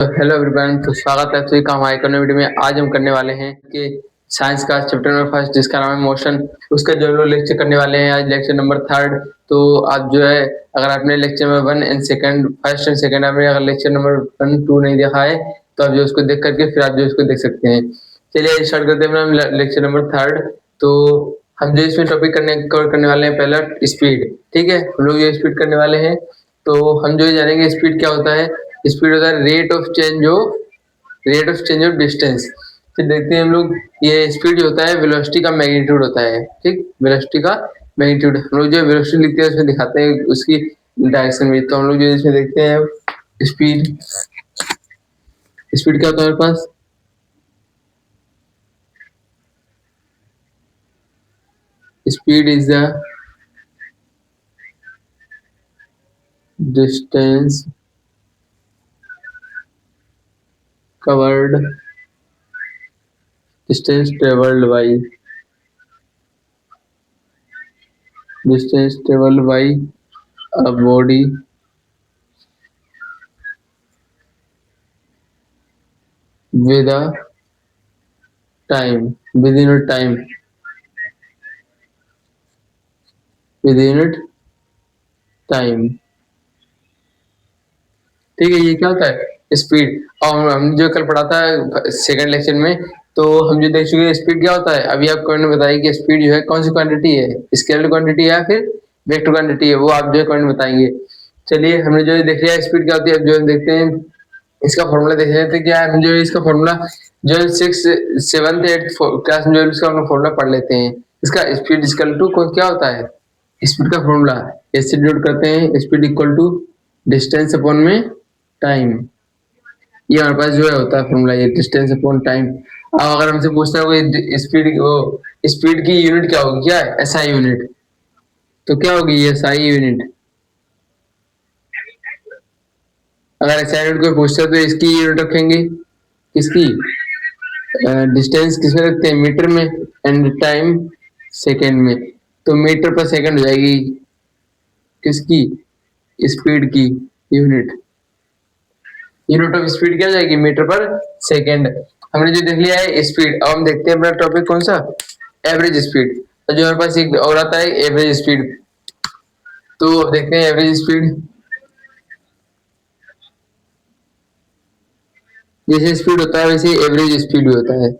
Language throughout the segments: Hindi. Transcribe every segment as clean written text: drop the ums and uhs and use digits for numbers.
हेलो एवरीवन, तो स्वागत है सभी का हमारे एक नए वीडियो में। आज हम करने वाले हैं कि साइंस का चैप्टर नंबर फर्स्ट जिसका नाम है मोशन, उसका जो लोग लेक्चर करने वाले हैं। आज लेक्चर नंबर थर्ड। तो आप जो है, अगर आपने lecture number one and second, first and second, आपने अगर लेक्चर नंबर वन टू नहीं देखा है तो आप जो उसको देख करके फिर आप जो उसको देख सकते हैं। चलिए स्टार्ट करते हैं हम लेक्चर नंबर थर्ड। तो हम जो इसमें टॉपिक कवर करने वाले हैं, पहला स्पीड। ठीक है, हम लोग ये स्पीड करने वाले हैं। तो हम जो जानेंगे स्पीड क्या होता है। स्पीड होता है rate of change of distance. फिर देखते हैं हम लोग, ये स्पीड जो होता है वेलोसिटी का मैग्नीट्यूड होता है। ठीक, वेलोसिटी का मैग्नीट्यूड हम लोग जो वेलोसिटी लिखते हैं उसमें दिखाते हैं उसकी डायरेक्शन में। तो हम लोग जो इसमें देखते हैं स्पीड। स्पीड क्या होता है हमारे पास? Speed is the distance covered, distance travelled by, a body with a within a time। ठीक है, ये क्या होता है स्पीड। और हम जो कल पढ़ा था सेकंड लेक्चर में, तो हम जो देख चुके हैं स्पीड क्या होता है। अभी आप कमेंट में बताइए कि स्पीड जो है कौन सी क्वांटिटी है, स्केलर क्वांटिटी या फिर वेक्टर क्वांटिटी है, वो आप जो कमेंट में बताएंगे। चलिए, हमने जो देख लिया स्पीड क्या होती है। अब जो हम देखते हैं इसका फॉर्मूला देख रहे थे। क्या है, हम जो इसका फॉर्मूला जो सिक्स सेवन्थ एट्थ क्लास में जो इसका हम फॉर्मूला पढ़ लेते हैं। इसका स्पीड इक्वल टू क्या होता है। स्पीड का फॉर्मूला ऐसे डिनोट करते हैं, speed equal to distance upon में टाइम। ये हमारे पास जो है होता है फॉर्मूला, ये डिस्टेंस अपॉन टाइम। अब अगर हमसे पूछता है वो स्पीड की यूनिट क्या होगी, क्या है एसआई यूनिट। तो क्या होगी ये एसआई यूनिट। अगर एसआई यूनिट को पूछता है तो इसकी यूनिट रखेंगे किसकी, डिस्टेंस किसमें रखते हैं, मीटर में, एंड टाइम सेकेंड में। तो मीटर पर सेकंड हो जाएगी किसकी, स्पीड की यूनिट। यूनिट ऑफ स्पीड क्या जाएगी, मीटर पर सेकंड। हमने जो देख लिया है स्पीड। अब हम देखते हैं अपना टॉपिक कौन सा, एवरेज स्पीड। तो जो हमारे पास एक और आता है एवरेज स्पीड। तो अब देखते हैं एवरेज स्पीड। जैसे स्पीड होता है वैसे एवरेज स्पीड भी होता है।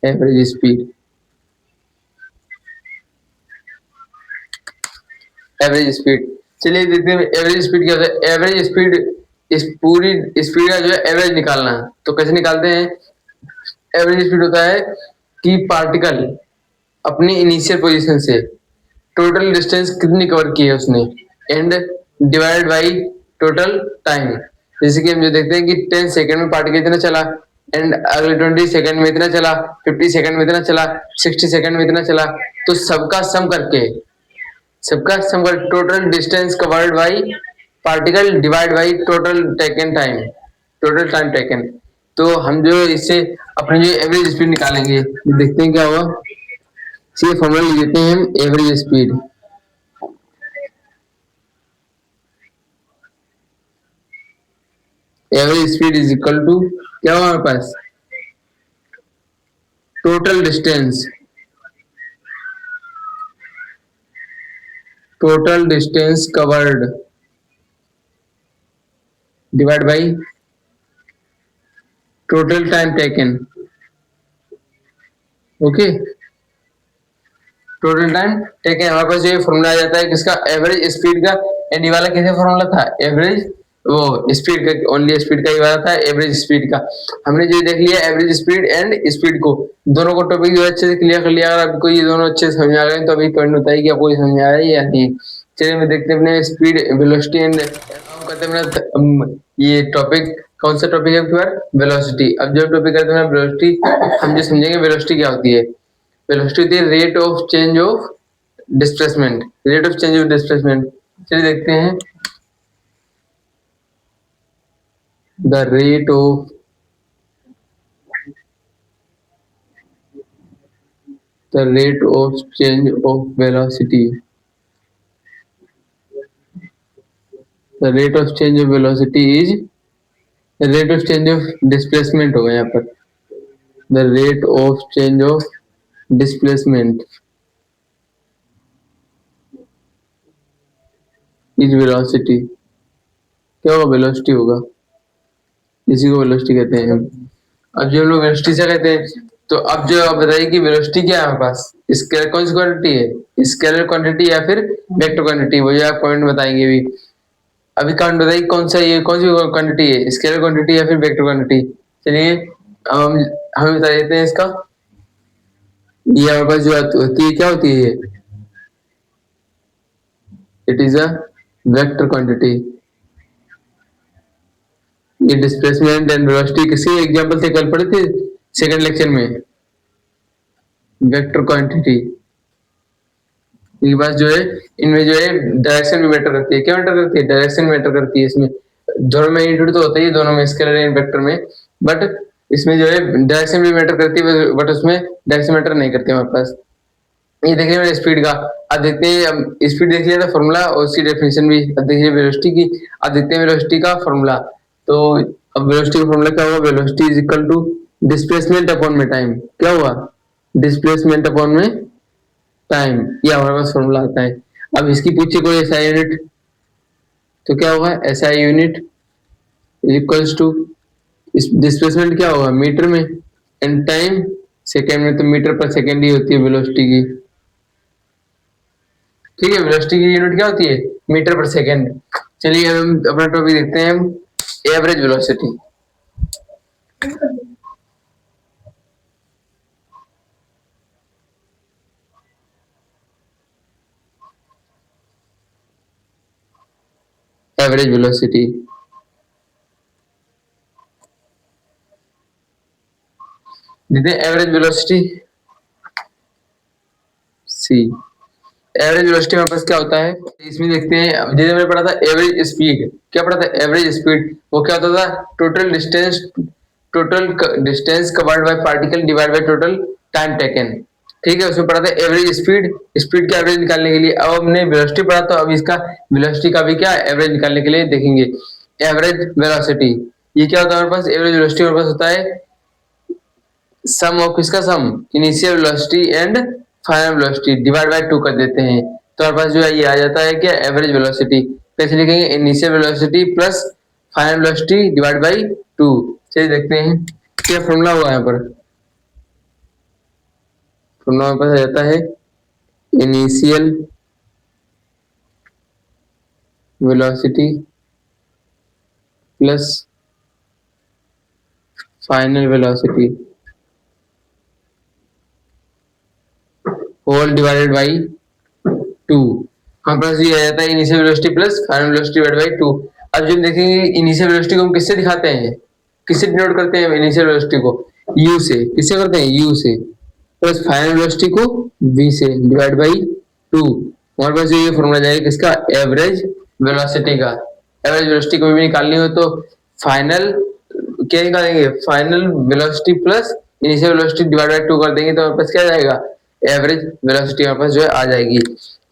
Average speed, average speed. चलिए देखते हैं एवरेज स्पीड क्या होता है। एवरेज स्पीड, इस पूरी स्पीड का जो है एवरेज निकालना है। तो कैसे निकालते हैं। एवरेज स्पीड होता है कि पार्टिकल अपनी इनिशियल पोजीशन से टोटल डिस्टेंस कितनी कवर की है उसने, and divide by total time. जैसे कि हम जो देखते हैं कि 10 सेकंड में पार्टिकल इतना चला, एंड अगले 20 सेकंड में इतना चला, 50 सेकंड में इतना चला, 60 सेकंड में इतना चला। तो सबका सम कर total distance covered by particle divide by total time taken. तो हम जो इससे अपनी जो एवरेज स्पीड निकालेंगे, देखते हैं क्या हुआ। ये फॉर्मूला लिख देते हैं हम, average speed. Average speed is equal to क्या हुआ हमारे पास, total distance, covered divide by total time taken. Okay, total time taken हमारे पास ये फॉर्मूला आ जाता है किसका, एवरेज स्पीड का। एंड ये वाला कैसे फॉर्मूला था, एवरेज वो स्पीड का, ओनली स्पीड का ही वाला था, एवरेज स्पीड का। हमने जो देख लिया एवरेज स्पीड एंड स्पीड को, दोनों को टॉपिक जो अच्छे से क्लियर कर लिया। अगर आपको ये दोनों अच्छे से समझ आ गए तो अभी कमेंट बताइए कि आपको ये समझ आ रहा है या नहीं। चलिए मैं देखते हैं अपने स्पीड, वेलोसिटी एंड हम करते हैं अपना ये टॉपिक। कौन सा टॉपिक है आपके पास, वेलोसिटी। अब जो टॉपिक करते हैं वेलोसिटी, हम जो समझेंगे वेलोसिटी क्या होती है। वेलोसिटी होती है rate of change of displacement. चलिए देखते हैं the rate of change of velocity. The rate of change of velocity is, rate of change of displacement होगा यहाँ पर, the rate of change of displacement is velocity. क्या होगा? वेलोसिटी होगा, इसी को वेलोसिटी कहते हैं हम। अब जो हम लोग वेलोसिटी से कहते हैं, तो अब जो आप बताइए कि वेलोसिटी क्या है हमारे पास, स्केलर कौन सी क्वांटिटी है, स्केलर क्वांटिटी या फिर वेक्टर क्वांटिटी, वो जो आप पॉइंट बताएंगे अभी। अभी काउंट बताइए कौन सा, ये कौन सी क्वांटिटी है, स्केलर क्वांटिटी या फिर वेक्टर क्वांटिटी। चलिए अब हमें बता देते हैं इसका। ये हमारे पास जो होती है क्या होती है, it is a vector quantity. ये डिस्प्लेसमेंट एंड वेलोसिटी किसी एग्जांपल से कल पढ़े थे सेकंड लेक्चर में, वेक्टर क्वांटिटी। ये बात जो है, इनमें जो है डायरेक्शन भी मैटर करती है। क्या मैटर करती है? डायरेक्शन मैटर करती है। इसमें दोनों में मैग्नीट्यूड तो होता ही है, दोनों में, स्केलर एंड वेक्टर में, बट इसमें जो है डायरेक्शन भी मैटर करती है, बट उसमें डायरेक्शन मैटर नहीं करती हमारे पास। ये देखिए मेरे स्पीड का, अब देखते हैं, अब स्पीड देख लिया था फॉर्मूला और उसकी डेफिनेशन भी। अब देखिए वेलोसिटी की, अब देखते हैं वेलोसिटी का फॉर्मूला। तो अब वेलोसिटी का फॉर्मूला क्या होगा? Velocity is equal to displacement upon में टाइम। क्या हुआ? डिस्प्लेसमेंट अपॉन में टाइम, ये हमारे पास फॉर्मूला आता है। अब इसकी पूछिए कोई एसआई यूनिट, तो क्या होगा? SI unit equals to, displacement क्या होगा? मीटर में, एंड टाइम सेकेंड में, तो मीटर पर सेकेंड ही होती है वेलोसिटी की। ठीक है, वेलोसिटी की यूनिट क्या होती है? मीटर पर सेकेंड। चलिए हम अपना टॉपिक देखते हैं, हम एवरेज वेलोसिटी। एवरेज वेलोसिटी, देखते हैं एवरेज वेलोसिटी सी। एवरेज वेलोसिटी हमारे पास क्या होता है, इसमें देखते हैं। जैसे मैंने पढ़ा था एवरेज स्पीड, क्या पढ़ा था? एवरेज स्पीड, वो क्या होता था? Total distance covered by particle divide by total time taken. ठीक है, उसमें पढ़ा था एवरेज स्पीड, स्पीड का एवरेज निकालने के लिए। अब हमने वेलोसिटी पढ़ा, तो अब इसका वेलोसिटी का भी क्या एवरेज निकालने के लिए देखेंगे। एवरेज वेलोसिटी, ये क्या होता है हमारे पास? एवरेज वेलोसिटी हमारे पास होता है सम ऑफ, किसका sum? Initial velocity and final velocity divide by 2 कर देते हैं, तो हमारे पास जो है ये आ जाता है क्या? Average velocity. कैसे लिखेंगे? Initial velocity plus final velocity divide by 2। चलिए देखते हैं क्या फॉर्मूला हुआ यहाँ पर। फॉर्मूला हमारे पास आ जाता है initial velocity plus final velocity whole divided by 2। हमारे पास ये आ जाता है initial velocity plus final velocity divided by 2। अब जो हम देखेंगे इनिशियल वेलोसिटी को हम किससे दिखाते हैं, किससे डिनोट करते हैं इनिशियल वेलोसिटी को? u से। किससे करते हैं? u से। प्लस फाइनल वेलोसिटी को v से डिवाइड बाई 2। हमारे पास ये फॉर्मूला जाएगा किसका? एवरेज वेलोसिटी का। एवरेज वेलोसिटी को भी निकालनी हो तो फाइनल क्या निकालेंगे? Final velocity plus initial velocity divide by 2 कर देंगे, तो हमारे पास क्या जाएगा? एवरेज वेलोसिटी हमारे पास जो है आ जाएगी।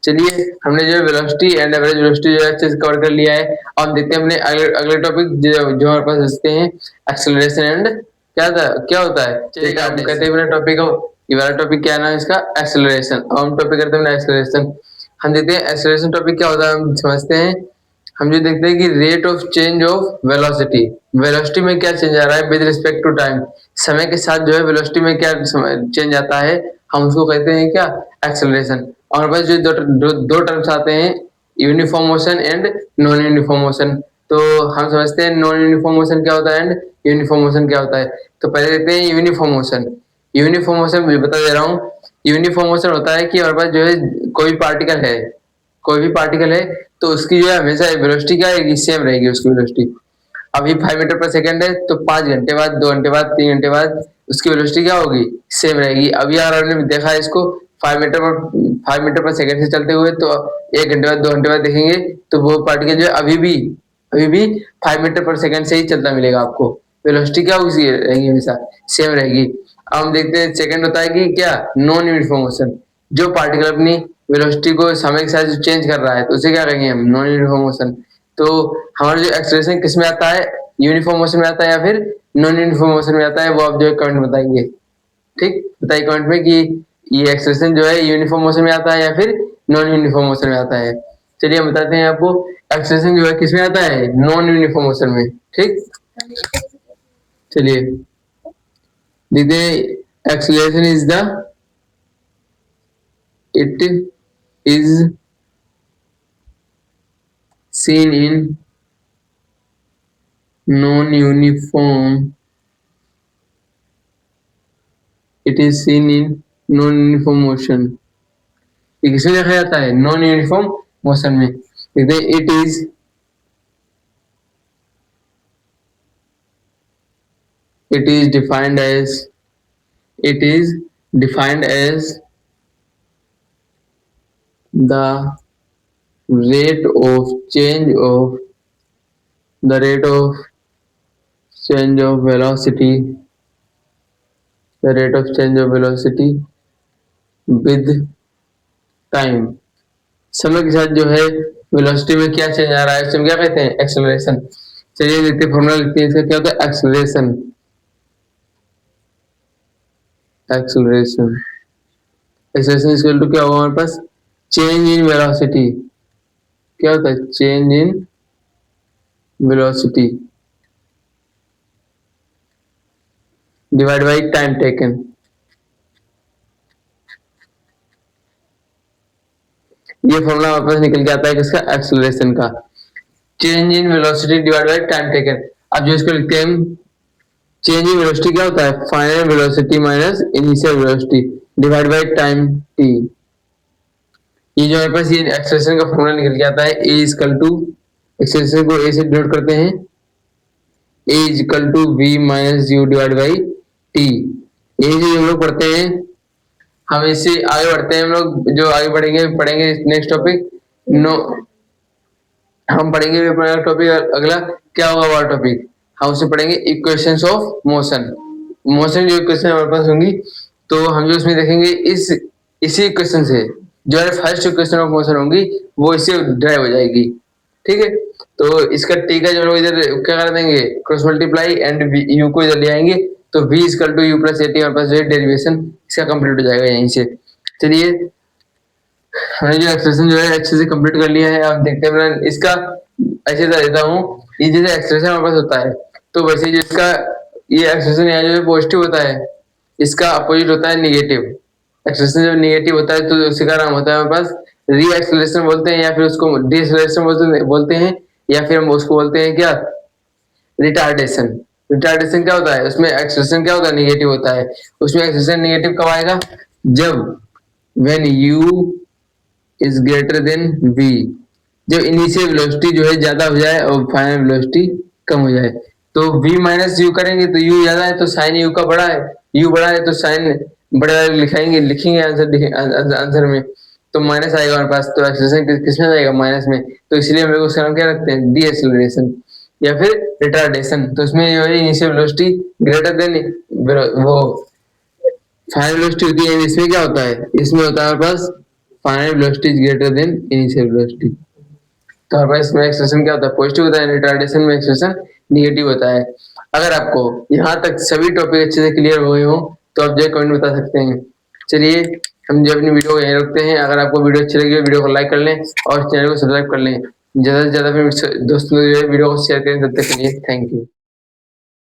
चलिए हमने जो है वेलोसिटी एंड एवरेज वेलोसिटी जो है अच्छे से कवर कर लिया है। अब देखते हैं अपने अगले टॉपिक जो हमारे पास हंसते हैं, एक्सेलरेशन एंड क्या होता है। चलिए हम कहते हैं अपने टॉपिक को, ये वाला टॉपिक क्या है ना इसका? एक्सेलरेशन। अब हम टॉपिक करते हैं एक्सेलरेशन। हम देखते हैं एक्सेलरेशन टॉपिक क्या होता है, हम समझते हैं। हम जो देखते हैं कि rate of change of velocity, velocity में क्या चेंज आ रहा है विद रिस्पेक्ट टू टाइम, समय के साथ जो है वेलोसिटी में क्या चेंज आता है, हम उसको कहते हैं क्या? एक्सेलरेशन। और बस जो दो टर्म्स आते हैं, uniform motion and non uniform motion. तो हम समझते हैं नॉन यूनिफॉर्म मोशन क्या होता है एंड यूनिफॉर्म मोशन क्या होता है। तो पहले देखते हैं यूनिफॉर्म मोशन। यूनिफॉर्म मोशन बता दे रहा हूँ। यूनिफॉर्म मोशन होता है कि हमारे पास जो है कोई पार्टिकल है, कोई भी पार्टिकल है, तो उसकी जो है हमेशा वेलोसिटी क्या रहेगी? सेम रहेगी उसकी वेलोसिटी। अभी 5 मीटर पर सेकंड है, तो 5 घंटे बाद, 2 घंटे बाद, 3 घंटे बाद उसकी वेलोसिटी क्या होगी? सेम रहेगी। अभी यार हमने देखा है इसको 5 मीटर पर सेकंड से चलते हुए, तो 1 घंटे बाद, 2 घंटे बाद देखेंगे तो वो पार्टिकल जो है अभी भी 5 मीटर पर सेकंड से ही चलता मिलेगा आपको। वेलोसिटी क्या होगी? रहेगी हमेशा सेम रहेगी। अब हम देखते हैं सेकंड होता है कि क्या? Non uniform motion. जो पार्टिकल अपनी वेलोसिटी को समय के साथ चेंज कर रहा है, तो उसे क्या कहेंगे हम? Non uniform motion. तो हमारा जो एक्सेलरेशन किस में आता है, यूनिफॉर्म मोशन में आता है या फिर नॉन यूनिफॉर्म मोशन में आता है, वो आप जो है कमेंट में बताएंगे। ठीक, बताइए कमेंट में कि ये एक्सेलरेशन जो है यूनिफॉर्म मोशन में आता है या फिर नॉन यूनिफॉर्म मोशन में आता है। चलिए हम बताते हैं आपको, एक्सेलरेशन जो है किस में आता है, नॉन यूनिफॉर्म मोशन में। ठीक, चलिए देखते हैं, acceleration is the, it is seen in non-uniform, it is seen in non-uniform motion। ये किसमें देखा जाता है, नॉन यूनिफॉर्म मोशन में। देखते हैं, it is defined as, it is defined as the rate of change of, the rate of change of velocity, the rate of change of velocity with time। समय के साथ जो है वेलोसिटी में क्या चेंज आ रहा है, उसमें क्या कहते हैं, एक्सेलरेशन। चलिए देखते हैं, फॉर्मूला लिखते हैं इसका, क्या होता है, acceleration. Acceleration, acceleration equal to क्या होगा हमारे पास, चेंज इन वेलोसिटी। क्या होता है, change in velocity divide by time taken. ये फॉर्मूला हमारे पास निकल के आता है किसका, एक्सेलरेशन का, change in velocity divide by time taken. अब जो इसको लिखते हैं, चेंज इन वेलोसिटी क्या होता है, final velocity minus initial velocity divide by time T. ये जो हमारे पास ये एक्सेलरेशन का फॉर्मूला निकल के आता है, ए इक्वल टू, एक्सेलरेशन को ए से डिनोट करते हैं, a equal to v minus u divide by t. ये जो हम लोग पढ़ते हैं, हम इससे आगे बढ़ते हैं, हम लोग जो आगे पढ़ेंगे नेक्स्ट टॉपिक, नो, हम पढ़ेंगे अपना टॉपिक अगला क्या होगा, वाला टॉपिक हम उसे पढ़ेंगे इक्वेशंस ऑफ मोशन। मोशन जो इक्वेशन हमारे पास होंगी, तो हम जो उसमें देखेंगे इसी इक्वेशन से जो है फर्स्ट इक्वेशन ऑफ मोशन होंगी, वो इससे ड्राइव हो जाएगी। ठीक है, तो इसका टी का जो लोग इधर क्या कर देंगे, क्रॉस मल्टीप्लाई एंड यू को इधर ले आएंगे, तो v equal to u plus a t हमारे पास जो है डेरिवेशन इसका कंप्लीट हो जाएगा यहीं से। चलिए हमने जो एक्सप्रेशन जो है अच्छे से कंप्लीट कर लिया है। आप देखते हैं, मैं इसका अच्छे से देता हूँ। ये जैसे एक्सप्रेशन हमारे पास होता है, तो वैसे जिसका ये एक्सप्रेशन यहाँ जो है पॉजिटिव होता है, इसका अपोजिट होता है निगेटिव। एक्सप्रेशन जब निगेटिव होता है तो उसी का नाम होता है हमारे पास री एक्सेलरेशन बोलते हैं, या फिर उसको डी एक्सेलरेशन बोलते हैं, या फिर हम उसको बोलते हैं क्या, रिटार्डेशन। रिटार्डेशन क्या होता है, उसमें एक्सेलरेशन क्या होता है, निगेटिव होता है। उसमें एक्सेलरेशन निगेटिव कब आएगा, जब when u is greater then v, जब इनिशियल वेलोसिटी जो है ज्यादा हो जाए और फाइनल वेलोसिटी कम हो जाए। तो v माइनस यू करेंगे तो u ज्यादा है तो साइन u का बड़ा है, u बड़ा है तो साइन बड़ा लिखेंगे आंसर में, तो माइनस आएगा हमारे पास। तो एक्सेलरेशन किसमें जाएगा, माइनस में। तो इसलिए हम लोग उसका नाम क्या रखते हैं, डी एक्सेलरेशन या फिर रिटार्डेशन। तो उसमें जो है इनिशियल वेलोसिटी ग्रेटर देन वो फाइनल वेलोसिटी होती है। इसमें क्या होता है, इसमें होता है हमारे पास final velocity is greater than initial velocity. तो हमारे पास इसमें एक्सप्रेशन क्या होता है, पॉजिटिव होता है, रिटार्डेशन में एक्सप्रेशन निगेटिव होता है। अगर आपको यहाँ तक सभी टॉपिक अच्छे से क्लियर हो गए हो, तो आप जो कमेंट बता सकते हैं। चलिए हम जो अपनी वीडियो को यहीं रखते हैं। अगर आपको वीडियो अच्छी लगी, वीडियो को लाइक कर लें और चैनल को सब्सक्राइब कर लें। ज्यादा से ज्यादा फिर दोस्तों वीडियो को शेयर करें। तब तक के लिए थैंक यू।